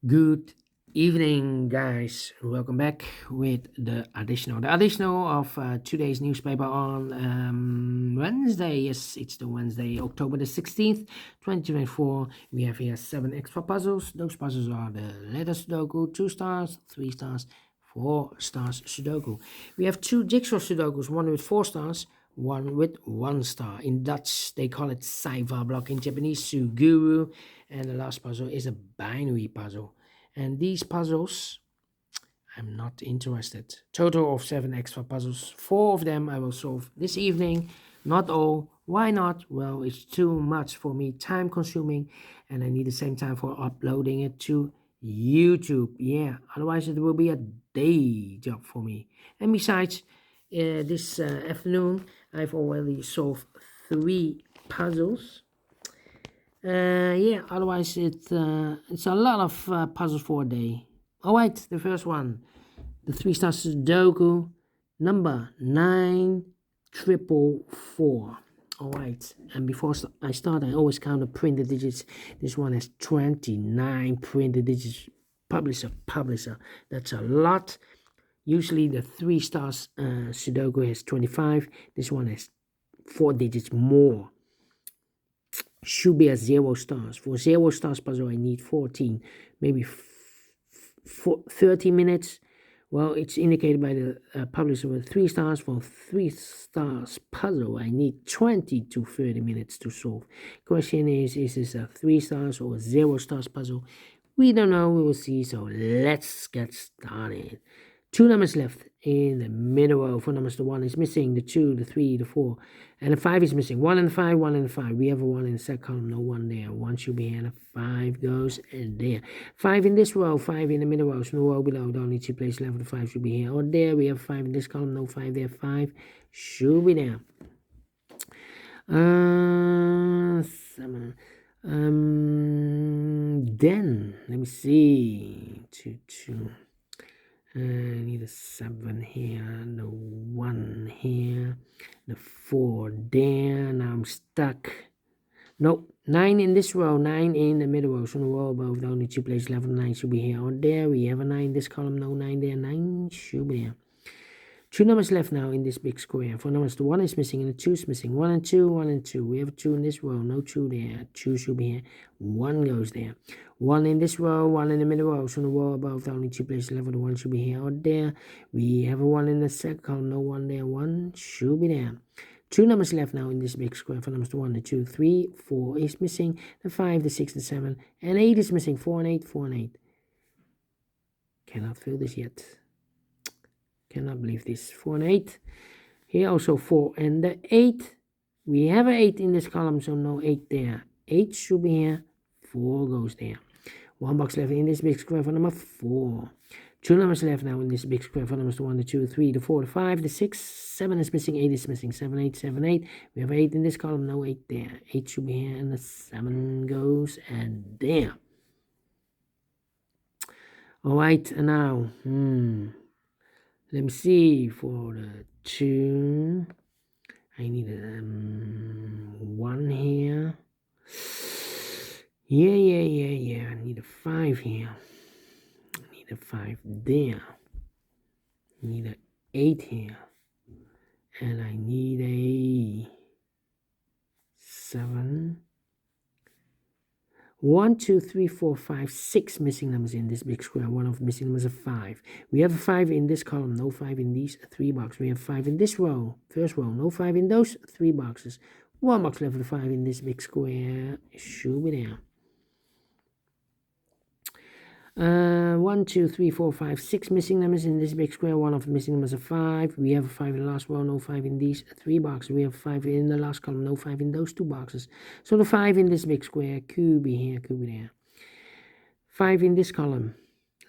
Good evening, guys. Welcome back with the additional of today's newspaper on Wednesday. Yes, it's the Wednesday, October the 16th, 2024. We have here 7 extra puzzles. Those puzzles are the letter Sudoku, 2 stars, 3 stars, 4 stars Sudoku. We have two jigsaw Sudokus, one with 4 stars, one with 1 star. In Dutch, they call it Saiva block. In Japanese, Suguru. And the last puzzle is a binary puzzle. And these puzzles, I'm not interested. Total of 7 extra puzzles. 4 of them I will solve this evening. Not all. Why not? Well, it's too much for me, time consuming, and I need the same time for uploading it to YouTube. Yeah, otherwise it will be a day job for me. And besides, this afternoon I've already solved 3 puzzles. Yeah, otherwise it's a lot of puzzles for a day. All right, the first one, the 3 stars Sudoku, number 9444. All right, and before I start, I always count the printed digits. This one has 29 printed digits. Publisher. That's a lot. Usually the 3 stars Sudoku has 25. This one has 4 digits more. Should be at 0 stars. For 0 stars puzzle, I need 14, maybe 30 minutes. Well, it's indicated by the publisher with 3 stars. For 3 stars puzzle, I need 20 to 30 minutes to solve. Question is this a 3 stars or a 0 stars puzzle? We don't know. We will see. So let's get started. 2 numbers left in the middle row. 4 numbers, the 1 is missing, the 2, the 3, the 4, and the 5 is missing. 1 and 5, 1 and 5. We have a 1 in the second column, no 1 there. 1 should be here, and a 5 goes in there. 5 in this row, 5 in the middle row, so no row below. The only 2 places left, the 5 should be here or there. We have 5 in this column, no 5 there. 5 should be there. 7. Then, let me see. 2, 2. I need a 7 here, the 1 here, the 4 there. Now I'm stuck. Nope, 9 in this row, 9 in the middle row. So the row above, the only 2 places left, 9 should be here or there. We have a 9 in this column, no 9 there. 9 should be there. 2 numbers left now in this big square. 4 numbers, the 1 is missing and the 2 is missing. 1 and 2, 1 and 2. We have a 2 in this row, no 2 there. 2 should be here. 1 goes there. 1 in this row, 1 in the middle row. So the row above, the only 2 places left, the 1 should be here or there. We have a 1 in the second column, no 1 there. 1 should be there. 2 numbers left now in this big square. 4 numbers, the 1, the 2, 3, 4 is missing. The 5, the 6, the 7, and 8 is missing. 4 and 8, 4 and 8. Cannot fill this yet. Cannot believe this. 4 and 8. Here also 4 and the 8. We have an 8 in this column, so no 8 there. 8 should be here. 4 goes there. 1 box left in this big square for number 4. 2 numbers left now in this big square for numbers, the 1, the 2, 3, the 4, the 5, the 6, 7 is missing, 8 is missing. 7, 8, 7, 8. We have 8 in this column, no 8 there. 8 should be here, and the 7 goes and there. All right, and now, let me see, for the 2, I need a 1 here. Yeah. I need a 5 here. I need a 5 there. I need a 8 here. And I need a 7. 1, 2, 3, 4, 5, 6 missing numbers in this big square. One of the missing numbers is 5. We have a 5 in this column, no 5 in these 3 boxes. We have 5 in this row, first row, no 5 in those 3 boxes. 1 box left with 5 in this big square. Should be there. 1, 2, 3, 4, 5, 6 missing numbers in this big square. One of the missing numbers is 5. We have a 5 in the last row, no 5 in these 3 boxes. We have 5 in the last column, no 5 in those 2 boxes. So the 5 in this big square could be here, could be there. 5 in this column,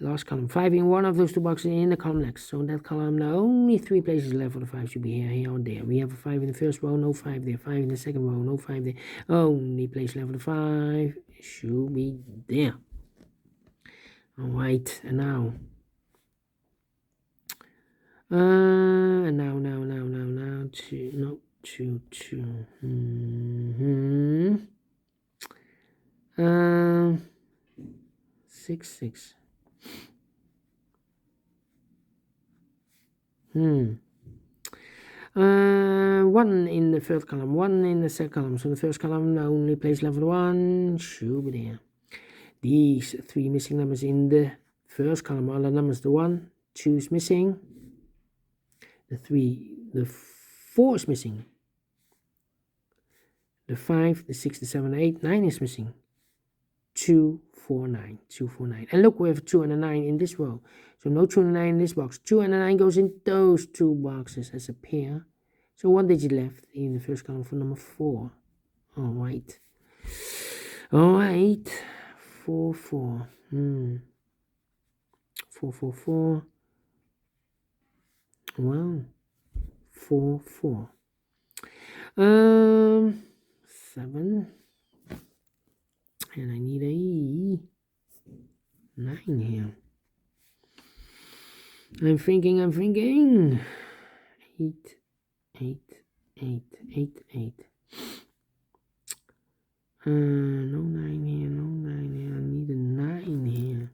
last column. 5 in one of those 2 boxes in the column next. So in that column, now only 3 places left for the 5 should be here or there. We have a 5 in the first row, no 5 there. 5 in the second row, no 5 there. Only place left for the 5 should be there. All right, and now, two. 6, 6. One in the first column, one in the second column. So the first column only place level 1 should be there. These 3 missing numbers in the first column are the numbers the 1, 2 is missing, the 3, the 4 is missing, the 5, the 6, the 7, the 8, 9 is missing. 2, 4, 9, 2, 4, 9. And look, we have 2 and a 9 in this row. So no 2 and a 9 in this box. 2 and a 9 goes in those 2 boxes as a pair. So 1 digit left in the first column for number 4. All right. 4, 4. 4, 4, 4. Well, 4, 4. 7. And I need a 9 here. I'm thinking. 8, 8, 8, 8, 8. No 9 here, no 9 here. I need a 9 here.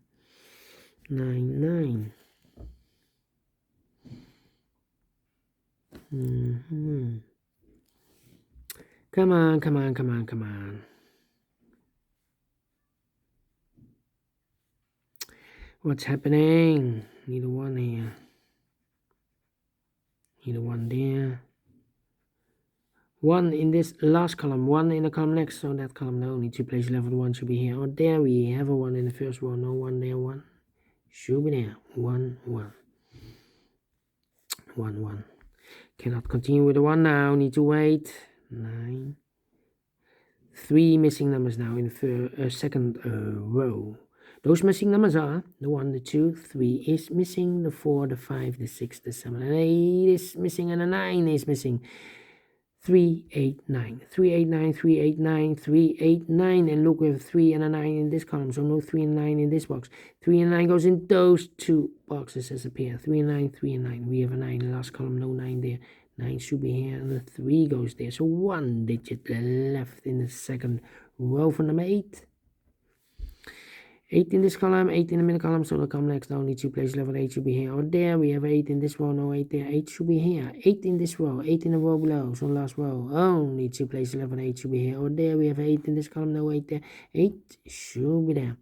9, 9. Come on. What's happening? Need a 1 here. Need a 1 there. 1 in this last column, 1 in the column next, so that column no need to place level 1 should be here. Oh, there we have a 1 in the first row, no 1 there, 1 should be there. 1, 1. 1, 1. Cannot continue with the 1 now, need to wait. 9. 3 missing numbers now in the second row. Those missing numbers are the 1, the 2, 3 is missing, the 4, the 5, the 6, the 7, and 8 is missing, and the 9 is missing. 3, 8, 9. 3, 8, 9, 3, 8, 9, 3, 8, 9. And look, we have 3 and a 9 in this column, so no 3 and 9 in this box. 3 and 9 goes in those 2 boxes as a pair. 3 and 9, 3 and 9. We have a 9 in the last column, no 9 there. 9 should be here, and the 3 goes there. So 1 digit left in the second row for number 8. 8 in this column, 8 in the middle column, so the column next only 2 place level 8 should be here or there. We have 8 in this row, no 8 there, 8 should be here. 8 in this row, 8 in the row below, so last row, only 2 place level 8 should be here or there. We have 8 in this column, no 8 there, 8 should be there.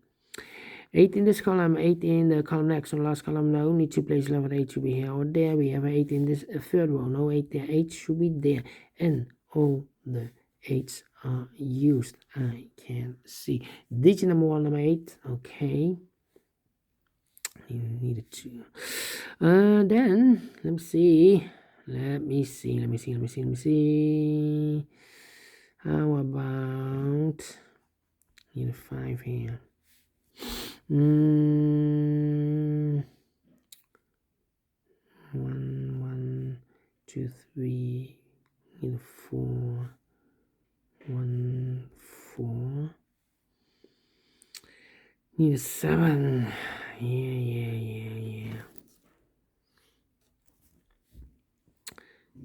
8 in this column, 8 in the column next, so last column, no, only 2 place level 8 should be here or there. We have 8 in this third row, no 8 there, 8 should be there, and all the 8s are used. I can see digit number 1, number 8. Okay, needed 2. Then let me see. How about need a 5 here? 1, 1, 2, 3. Need a 4. 1, 4. Need a 7. Yeah.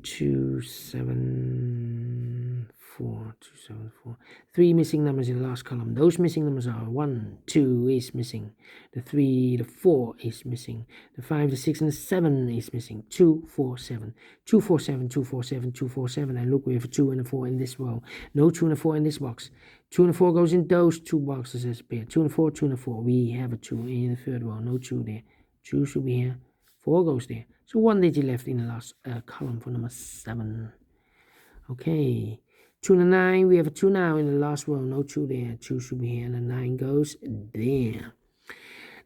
2, 7, 4. 2, 7, 4. 3 missing numbers in the last column. Those missing numbers are 1, 2 is missing. The 3, the 4 is missing. The 5, the 6, and the 7 is missing. 2, 4, 7. 2, 4, 7, 2, 4, 7, 2, 4, 7. And look, we have a 2 and a 4 in this row. No 2 and a 4 in this box. 2 and a 4 goes in those 2 boxes as a pair. 2 and a 4, 2 and a 4. We have a 2 in the third row. No 2 there. 2 should be here. 4 goes there. So 1 digit left in the last column for number 7. Okay. 2 and a 9. We have a 2 now in the last row. No 2 there. 2 should be here. And the 9 goes there.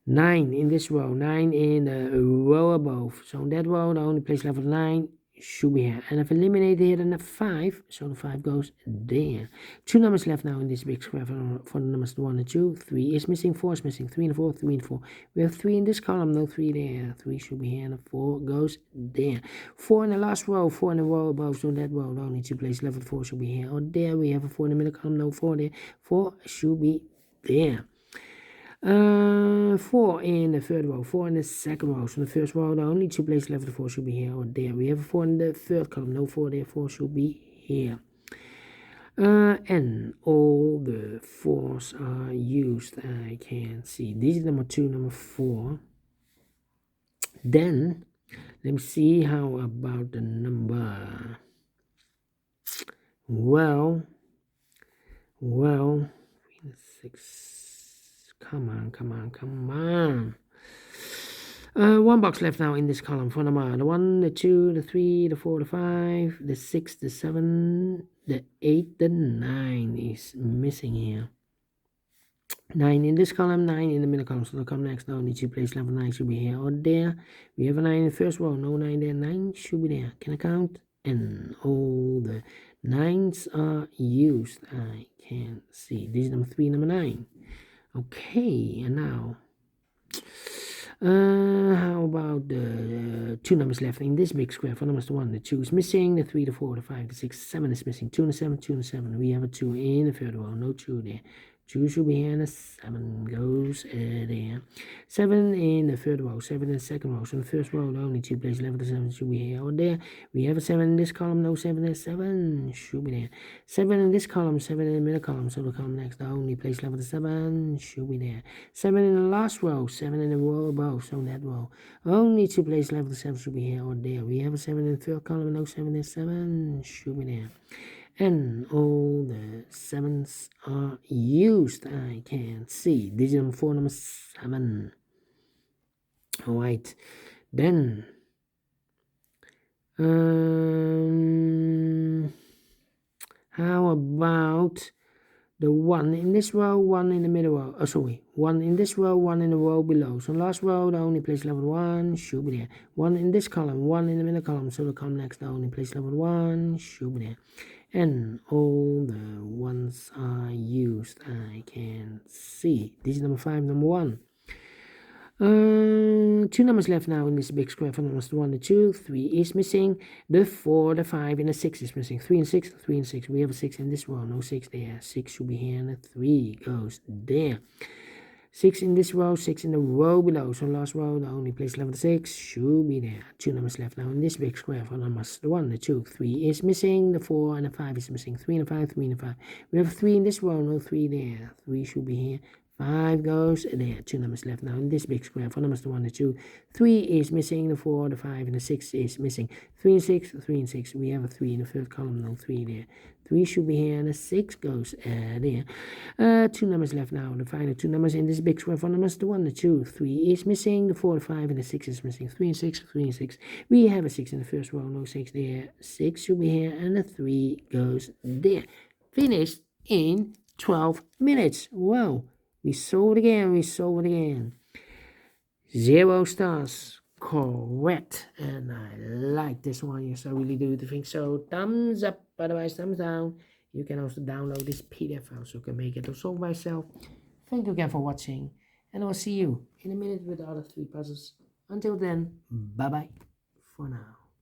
9 in this row. 9 in the row above. So in that row, the only place level 9 should be here. And I've eliminated here the 5. So the 5 goes there. 2 numbers left now in this big square for the numbers 1 and 2. 3 is missing. 4 is missing. 3 and 4. 3 and 4. We have 3 in this column. No 3 there. 3 should be here. And the 4 goes there. 4 in the last row. 4 in the row above. So in that row, the only 2 place level 4 should be here or there. We have a 4 in the middle column. No 4 there. 4 should be there. 4 in the third row, 4 in the second row. So in the first row, the only 2 place level 4 should be here or there. We have a 4 in the third column, no 4 there, 4 should be here. And all the fours are used. I can see digit number 2, number 4. Then let me see how about the number. Well, 6. Come on. One box left now in this column for number the 1, the 2, the 3, the 4, the 5, the 6, the 7, the 8, the 9 is missing here. 9 in this column, 9 in the middle column. So they'll come next. Now need to place level 9 should be here or there. We have a 9 in the first row. No 9 there. 9 should be there. Can I count? And all the 9s are used. I can see. This is number 3, number 9. Okay, and now how about the 2 numbers left in this big square? For numbers, the 1, the 2 is missing, the 3, the 4, the 5, the 6, 7 is missing, 2 and 7, 2 and 7. We have a 2 in the third row, no 2 there. 2 should be here, and a 7 goes there. 7 in the third row, 7 in the second row. So in the first row, the only 2 places left, the 7 should be here or there. We have a 7 in this column, no 7 there, 7 should be there. 7 in this column, 7 in the middle column, so the column next, the only place left, the 7 should be there. 7 in the last row, 7 in the row above, so in that row. Only 2 places left, the 7 should be here or there. We have a 7 in the third column, no 7 there, 7 should be there. And all the 7s are used. I can see. Digit number 4, number 7. Alright. Then how about the 1 in this row, 1 in the middle row? 1 in this row, 1 in the row below. So last row, the only place level 1 should be there. 1 in this column, 1 in the middle column. So the column next, the only place level 1 should be there. And all the 1s are used. I can see. This is number 5, number 1. 2 numbers left now in this big square. For numbers, the 1, the 2, 3 is missing. The 4, the 5, and the 6 is missing. 3 and 6, 3 and 6. We have a 6 in this row. No 6 there. 6 should be here, and the 3 goes there. 6 in this row, 6 in the row below. So last row, the only place level 6 should be there. 2 numbers left now in this big square. For numbers, the 1, the 2, 3 is missing. The 4 and the 5 is missing. 3 and the 5, 3 and the 5. We have 3 in this row, no 3 there. 3 should be here. 5 goes there. 2 numbers left now in this big square. For numbers, the 1, the 2, 3 is missing. The 4, the 5, and the 6 is missing. 3 and 6, 3 and 6. We have a 3 in the third column, no 3 there. 3 should be here, and the 6 goes there. 2 numbers left now. The final 2 numbers in this big square. For numbers, the 1, the 2, 3 is missing. The 4, the 5, and the 6 is missing. 3 and 6, 3 and 6. We have a 6 in the first row, no 6 there. 6 should be here, and the 3 goes there. Finished in 12 minutes. Wow. We solved again. 0 stars. Correct. And I like this one. Yes, I really do think so. Thumbs up. Otherwise, thumbs down. You can also download this PDF file so you can make it or solve by yourself. Thank you again for watching. And I'll see you in a minute with the other 3 puzzles. Until then, bye-bye for now.